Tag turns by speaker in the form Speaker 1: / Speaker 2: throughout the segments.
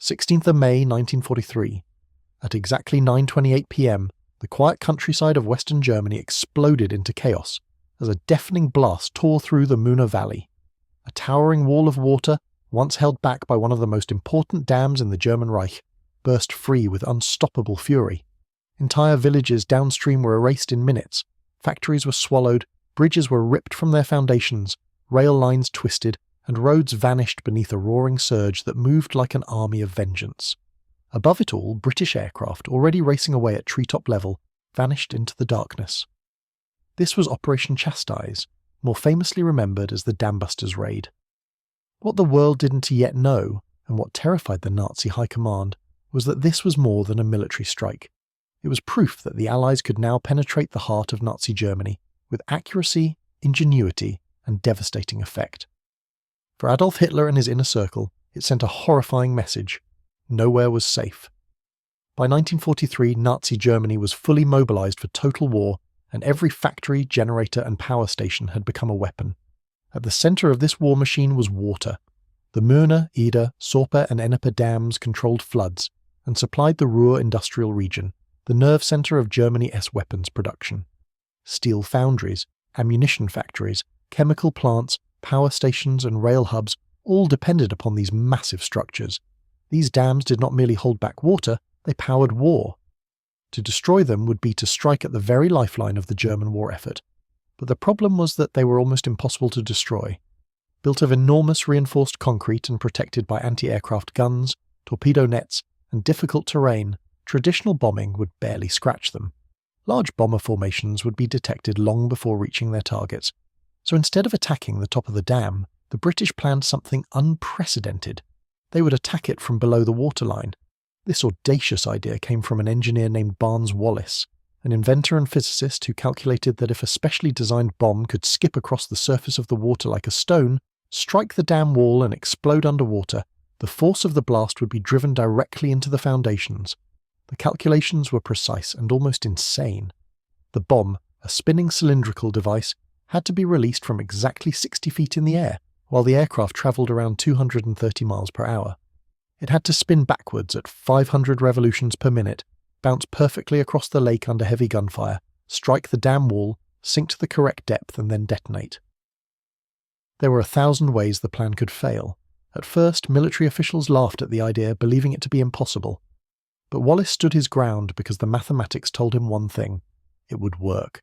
Speaker 1: 16th of May 1943. At exactly 9:28 p.m, the quiet countryside of Western Germany exploded into chaos as a deafening blast tore through the Muna Valley. A towering wall of water, once held back by one of the most important dams in the German Reich, burst free with unstoppable fury. Entire villages downstream were erased in minutes, factories were swallowed, bridges were ripped from their foundations, rail lines twisted, and roads vanished beneath a roaring surge that moved like an army of vengeance. Above it all, British aircraft, already racing away at treetop level, vanished into the darkness. This was Operation Chastise, more famously remembered as the Dambusters Raid. What the world didn't yet know, and what terrified the Nazi high command, was that this was more than a military strike. It was proof that the Allies could now penetrate the heart of Nazi Germany with accuracy, ingenuity, and devastating effect. For Adolf Hitler and his inner circle, it sent a horrifying message: nowhere was safe. By 1943, Nazi Germany was fully mobilized for total war, and every factory, generator, and power station had become a weapon. At the center of this war machine was water. The Möhne, Eder, Sorpe, and Ennepe dams controlled floods and supplied the Ruhr industrial region, the nerve center of Germany's weapons production. Steel foundries, ammunition factories, chemical plants, power stations, and rail hubs all depended upon these massive structures. These dams did not merely hold back water, they powered war. To destroy them would be to strike at the very lifeline of the German war effort. But the problem was that they were almost impossible to destroy. Built of enormous reinforced concrete and protected by anti-aircraft guns, torpedo nets, and difficult terrain, traditional bombing would barely scratch them. Large bomber formations would be detected long before reaching their targets. So instead of attacking the top of the dam, the British planned something unprecedented. They would attack it from below the waterline. This audacious idea came from an engineer named Barnes Wallis, an inventor and physicist who calculated that if a specially designed bomb could skip across the surface of the water like a stone, strike the dam wall and explode underwater, the force of the blast would be driven directly into the foundations. The calculations were precise and almost insane. The bomb, a spinning cylindrical device, had to be released from exactly 60 feet in the air, while the aircraft travelled around 230 miles per hour. It had to spin backwards at 500 revolutions per minute, bounce perfectly across the lake under heavy gunfire, strike the dam wall, sink to the correct depth, and then detonate. There were 1,000 ways the plan could fail. At first, military officials laughed at the idea, believing it to be impossible. But Wallis stood his ground because the mathematics told him one thing: it would work.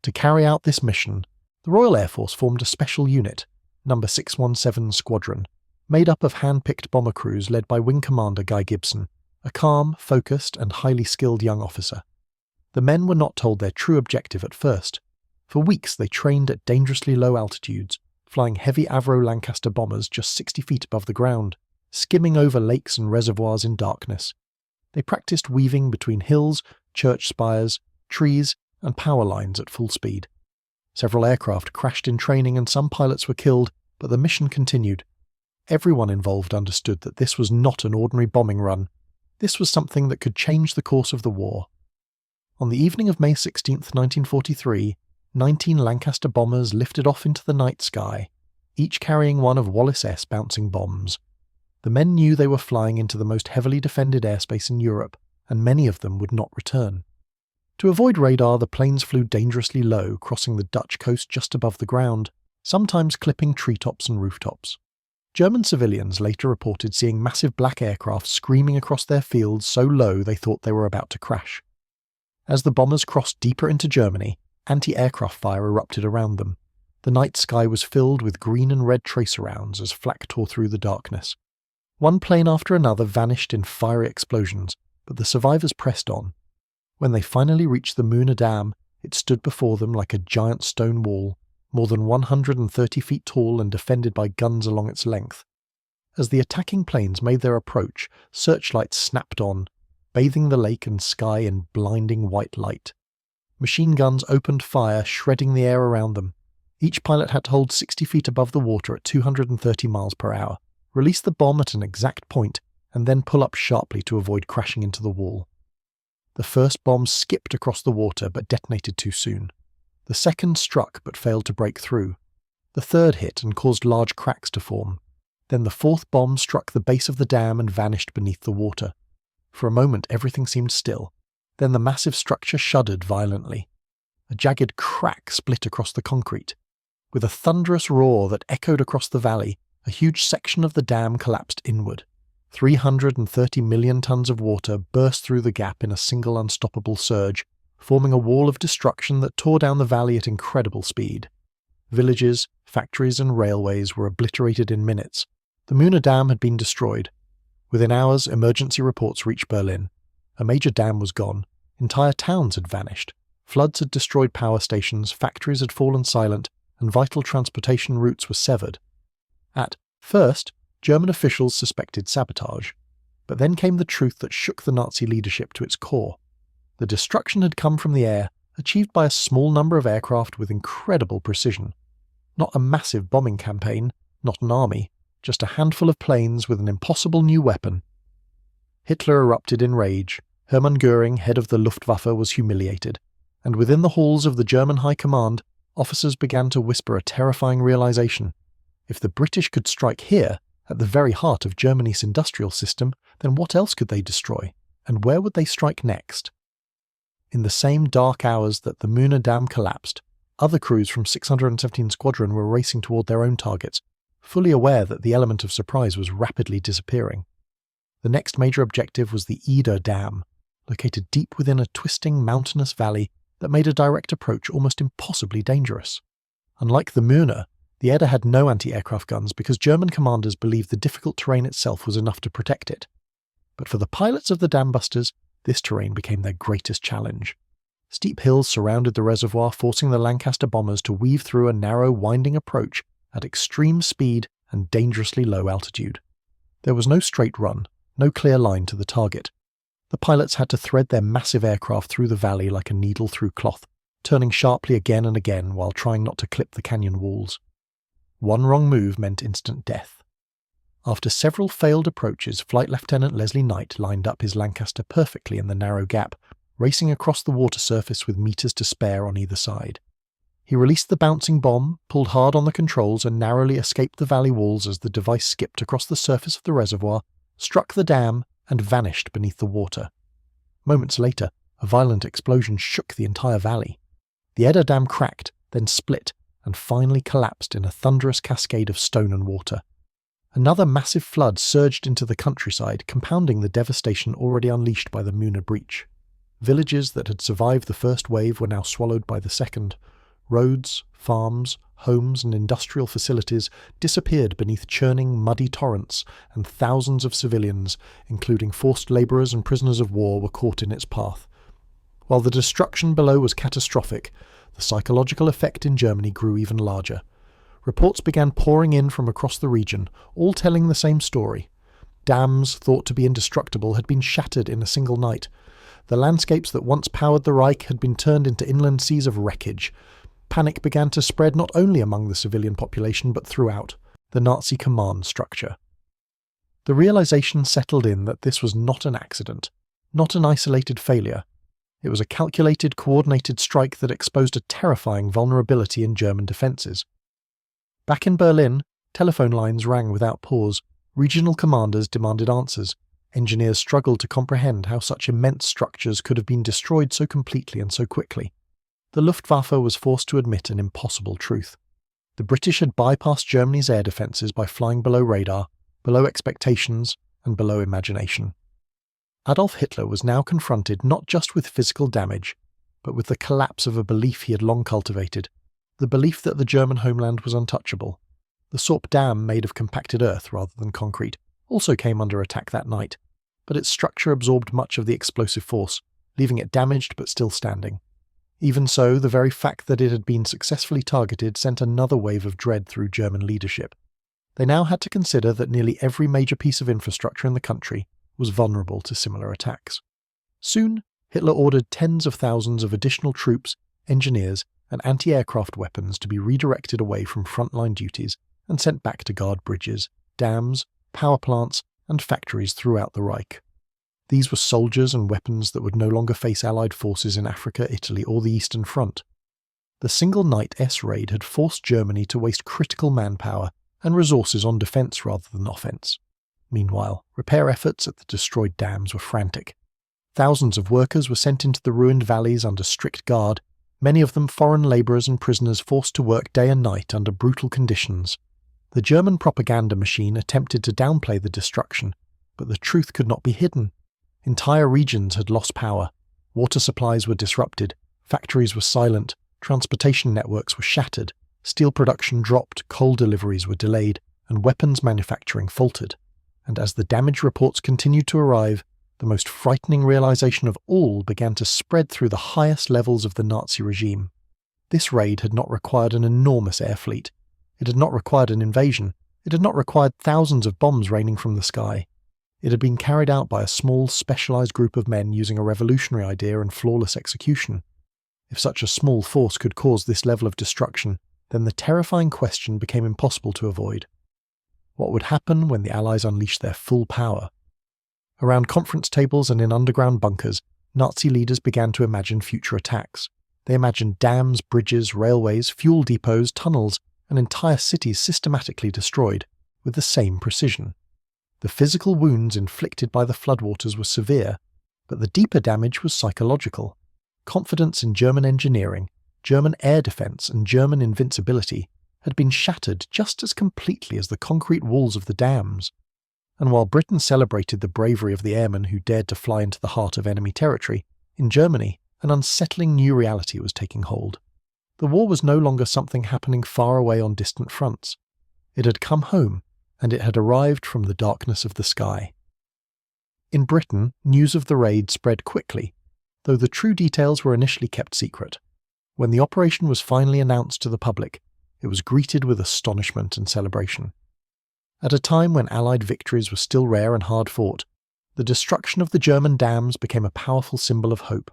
Speaker 1: To carry out this mission, the Royal Air Force formed a special unit, No. 617 Squadron, made up of hand-picked bomber crews led by Wing Commander Guy Gibson, a calm, focused, and highly skilled young officer. The men were not told their true objective at first. For weeks they trained at dangerously low altitudes, flying heavy Avro Lancaster bombers just 60 feet above the ground, skimming over lakes and reservoirs in darkness. They practiced weaving between hills, church spires, trees, and power lines at full speed. Several aircraft crashed in training and some pilots were killed, but the mission continued. Everyone involved understood that this was not an ordinary bombing run. This was something that could change the course of the war. On the evening of May 16, 1943, 19 Lancaster bombers lifted off into the night sky, each carrying one of Wallis' bouncing bombs. The men knew they were flying into the most heavily defended airspace in Europe, and many of them would not return. To avoid radar, the planes flew dangerously low, crossing the Dutch coast just above the ground, sometimes clipping treetops and rooftops. German civilians later reported seeing massive black aircraft screaming across their fields so low they thought they were about to crash. As the bombers crossed deeper into Germany, anti-aircraft fire erupted around them. The night sky was filled with green and red tracer rounds as flak tore through the darkness. One plane after another vanished in fiery explosions, but the survivors pressed on. When they finally reached the Möhne Dam, it stood before them like a giant stone wall, more than 130 feet tall and defended by guns along its length. As the attacking planes made their approach, searchlights snapped on, bathing the lake and sky in blinding white light. Machine guns opened fire, shredding the air around them. Each pilot had to hold 60 feet above the water at 230 miles per hour, release the bomb at an exact point, and then pull up sharply to avoid crashing into the wall. The first bomb skipped across the water but detonated too soon. The second struck but failed to break through. The third hit and caused large cracks to form. Then the fourth bomb struck the base of the dam and vanished beneath the water. For a moment everything seemed still. Then the massive structure shuddered violently. A jagged crack split across the concrete. With a thunderous roar that echoed across the valley, a huge section of the dam collapsed inward. 330 million tons of water burst through the gap in a single unstoppable surge, forming a wall of destruction that tore down the valley at incredible speed. Villages, factories and railways were obliterated in minutes. The Muna Dam had been destroyed. Within hours, emergency reports reached Berlin. A major dam was gone. Entire towns had vanished. Floods had destroyed power stations, factories had fallen silent, and vital transportation routes were severed. At first, German officials suspected sabotage. But then came the truth that shook the Nazi leadership to its core. The destruction had come from the air, achieved by a small number of aircraft with incredible precision. Not a massive bombing campaign, not an army, just a handful of planes with an impossible new weapon. Hitler erupted in rage. Hermann Göring, head of the Luftwaffe, was humiliated. And within the halls of the German High Command, officers began to whisper a terrifying realization. If the British could strike here, at the very heart of Germany's industrial system, then what else could they destroy? And where would they strike next? In the same dark hours that the Muna Dam collapsed, other crews from 617 Squadron were racing toward their own targets, fully aware that the element of surprise was rapidly disappearing. The next major objective was the Eder Dam, located deep within a twisting mountainous valley that made a direct approach almost impossibly dangerous. Unlike the Muna, the Eder had no anti-aircraft guns because German commanders believed the difficult terrain itself was enough to protect it. But for the pilots of the dam busters, this terrain became their greatest challenge. Steep hills surrounded the reservoir, forcing the Lancaster bombers to weave through a narrow, winding approach at extreme speed and dangerously low altitude. There was no straight run, no clear line to the target. The pilots had to thread their massive aircraft through the valley like a needle through cloth, turning sharply again and again while trying not to clip the canyon walls. One wrong move meant instant death. After several failed approaches, Flight Lieutenant Leslie Knight lined up his Lancaster perfectly in the narrow gap, racing across the water surface with meters to spare on either side. He released the bouncing bomb, pulled hard on the controls and narrowly escaped the valley walls as the device skipped across the surface of the reservoir, struck the dam, and vanished beneath the water. Moments later, a violent explosion shook the entire valley. The Eder Dam cracked, then split, and finally collapsed in a thunderous cascade of stone and water. Another massive flood surged into the countryside, compounding the devastation already unleashed by the Muna breach. Villages that had survived the first wave were now swallowed by the second. Roads, farms, homes and industrial facilities disappeared beneath churning, muddy torrents, and thousands of civilians, including forced labourers and prisoners of war, were caught in its path. While the destruction below was catastrophic, the psychological effect in Germany grew even larger. Reports began pouring in from across the region, all telling the same story. Dams, thought to be indestructible, had been shattered in a single night. The landscapes that once powered the Reich had been turned into inland seas of wreckage. Panic began to spread not only among the civilian population but throughout the Nazi command structure. The realization settled in that this was not an accident, not an isolated failure. It was a calculated, coordinated strike that exposed a terrifying vulnerability in German defences. Back in Berlin, telephone lines rang without pause. Regional commanders demanded answers. Engineers struggled to comprehend how such immense structures could have been destroyed so completely and so quickly. The Luftwaffe was forced to admit an impossible truth. The British had bypassed Germany's air defences by flying below radar, below expectations, and below imagination. Adolf Hitler was now confronted not just with physical damage, but with the collapse of a belief he had long cultivated, the belief that the German homeland was untouchable. The Sorp Dam, made of compacted earth rather than concrete, also came under attack that night, but its structure absorbed much of the explosive force, leaving it damaged but still standing. Even so, the very fact that it had been successfully targeted sent another wave of dread through German leadership. They now had to consider that nearly every major piece of infrastructure in the country was vulnerable to similar attacks. Soon, Hitler ordered tens of thousands of additional troops, engineers, and anti-aircraft weapons to be redirected away from frontline duties and sent back to guard bridges, dams, power plants, and factories throughout the Reich. These were soldiers and weapons that would no longer face Allied forces in Africa, Italy, or the Eastern Front. The single-night S-raid had forced Germany to waste critical manpower and resources on defence rather than offence. Meanwhile, repair efforts at the destroyed dams were frantic. Thousands of workers were sent into the ruined valleys under strict guard, many of them foreign labourers and prisoners forced to work day and night under brutal conditions. The German propaganda machine attempted to downplay the destruction, but the truth could not be hidden. Entire regions had lost power, water supplies were disrupted, factories were silent, transportation networks were shattered, steel production dropped, coal deliveries were delayed, and weapons manufacturing faltered. And as the damage reports continued to arrive, the most frightening realization of all began to spread through the highest levels of the Nazi regime. This raid had not required an enormous air fleet. It had not required an invasion. It had not required thousands of bombs raining from the sky. It had been carried out by a small, specialized group of men using a revolutionary idea and flawless execution. If such a small force could cause this level of destruction, then the terrifying question became impossible to avoid. What would happen when the Allies unleashed their full power? Around conference tables and in underground bunkers, Nazi leaders began to imagine future attacks. They imagined dams, bridges, railways, fuel depots, tunnels, and entire cities systematically destroyed, with the same precision. The physical wounds inflicted by the floodwaters were severe, but the deeper damage was psychological. Confidence in German engineering, German air defence, and German invincibility had been shattered just as completely as the concrete walls of the dams. And while Britain celebrated the bravery of the airmen who dared to fly into the heart of enemy territory, in Germany, an unsettling new reality was taking hold. The war was no longer something happening far away on distant fronts. It had come home, and it had arrived from the darkness of the sky. In Britain, news of the raid spread quickly, though the true details were initially kept secret. When the operation was finally announced to the public, it was greeted with astonishment and celebration. At a time when Allied victories were still rare and hard-fought, the destruction of the German dams became a powerful symbol of hope.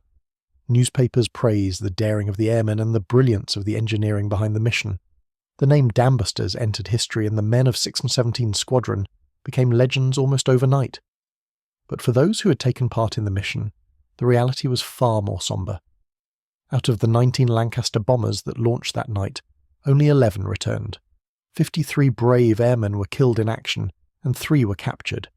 Speaker 1: Newspapers praised the daring of the airmen and the brilliance of the engineering behind the mission. The name Dambusters entered history, and the men of 6th and 17th Squadron became legends almost overnight. But for those who had taken part in the mission, the reality was far more sombre. Out of the 19 Lancaster bombers that launched that night, only 11 returned. 53 brave airmen were killed in action, and 3 were captured.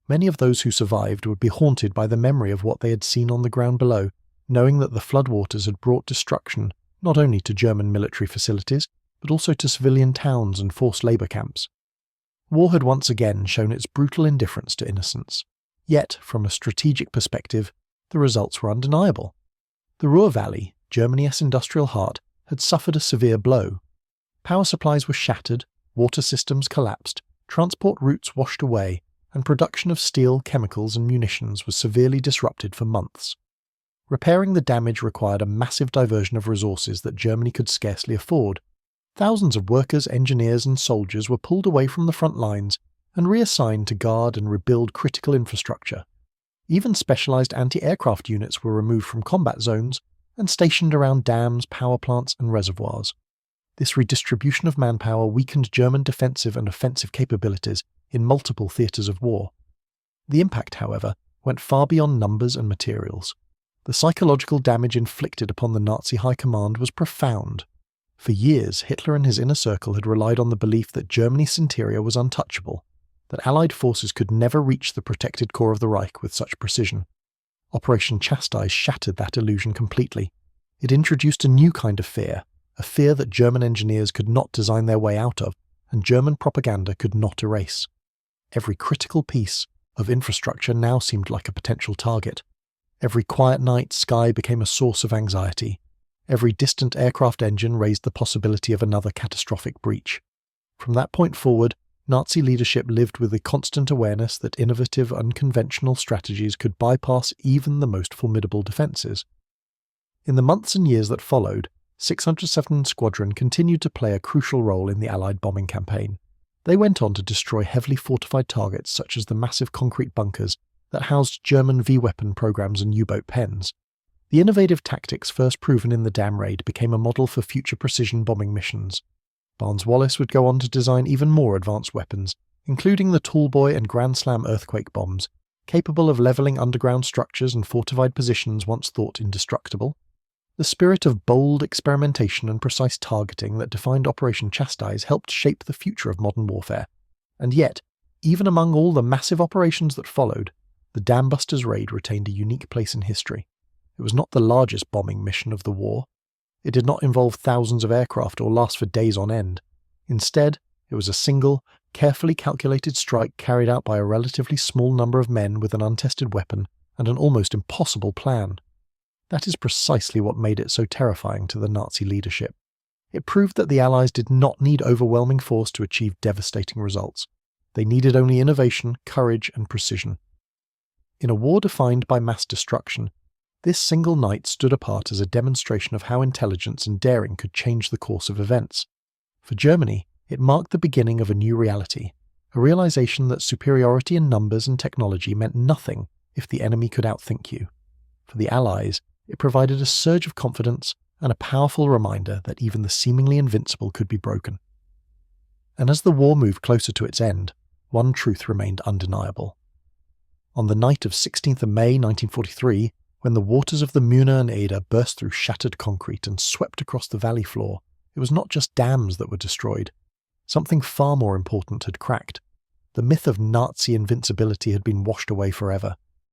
Speaker 1: Many of those who survived would be haunted by the memory of what they had seen on the ground below, knowing that the floodwaters had brought destruction not only to German military facilities, but also to civilian towns and forced labour camps. War had once again shown its brutal indifference to innocence. Yet, from a strategic perspective, the results were undeniable. The Ruhr Valley, Germany's industrial heart, had suffered a severe blow. Power supplies were shattered, water systems collapsed, transport routes washed away, and production of steel, chemicals, and munitions was severely disrupted for months. Repairing the damage required a massive diversion of resources that Germany could scarcely afford. Thousands of workers, engineers, and soldiers were pulled away from the front lines and reassigned to guard and rebuild critical infrastructure. Even specialized anti-aircraft units were removed from combat zones and stationed around dams, power plants, and reservoirs. This redistribution of manpower weakened German defensive and offensive capabilities in multiple theatres of war. The impact, however, went far beyond numbers and materials. The psychological damage inflicted upon the Nazi high command was profound. For years, Hitler and his inner circle had relied on the belief that Germany's interior was untouchable, that Allied forces could never reach the protected core of the Reich with such precision. Operation Chastise shattered that illusion completely. It introduced a new kind of fear, a fear that German engineers could not design their way out of, and German propaganda could not erase. Every critical piece of infrastructure now seemed like a potential target. Every quiet night sky became a source of anxiety. Every distant aircraft engine raised the possibility of another catastrophic breach. From that point forward, Nazi leadership lived with the constant awareness that innovative, unconventional strategies could bypass even the most formidable defences. In the months and years that followed, 607th Squadron continued to play a crucial role in the Allied bombing campaign. They went on to destroy heavily fortified targets such as the massive concrete bunkers that housed German V-weapon programs and U-boat pens. The innovative tactics first proven in the Dam raid became a model for future precision bombing missions. Barnes-Wallis would go on to design even more advanced weapons, including the Tallboy and Grand Slam earthquake bombs, capable of levelling underground structures and fortified positions once thought indestructible. The spirit of bold experimentation and precise targeting that defined Operation Chastise helped shape the future of modern warfare. And yet, even among all the massive operations that followed, the Dambusters raid retained a unique place in history. It was not the largest bombing mission of the war. It did not involve thousands of aircraft or last for days on end. Instead, it was a single, carefully calculated strike carried out by a relatively small number of men with an untested weapon and an almost impossible plan. That is precisely what made it so terrifying to the Nazi leadership. It proved that the Allies did not need overwhelming force to achieve devastating results. They needed only innovation, courage, and precision. In a war defined by mass destruction, this single night stood apart as a demonstration of how intelligence and daring could change the course of events. For Germany, it marked the beginning of a new reality, a realization that superiority in numbers and technology meant nothing if the enemy could outthink you. For the Allies, it provided a surge of confidence and a powerful reminder that even the seemingly invincible could be broken. And as the war moved closer to its end, one truth remained undeniable. On the night of 16th of May 1943, when the waters of the Muna and Eder burst through shattered concrete and swept across the valley floor, it was not just dams that were destroyed. Something far more important had cracked. The myth of Nazi invincibility had been washed away forever.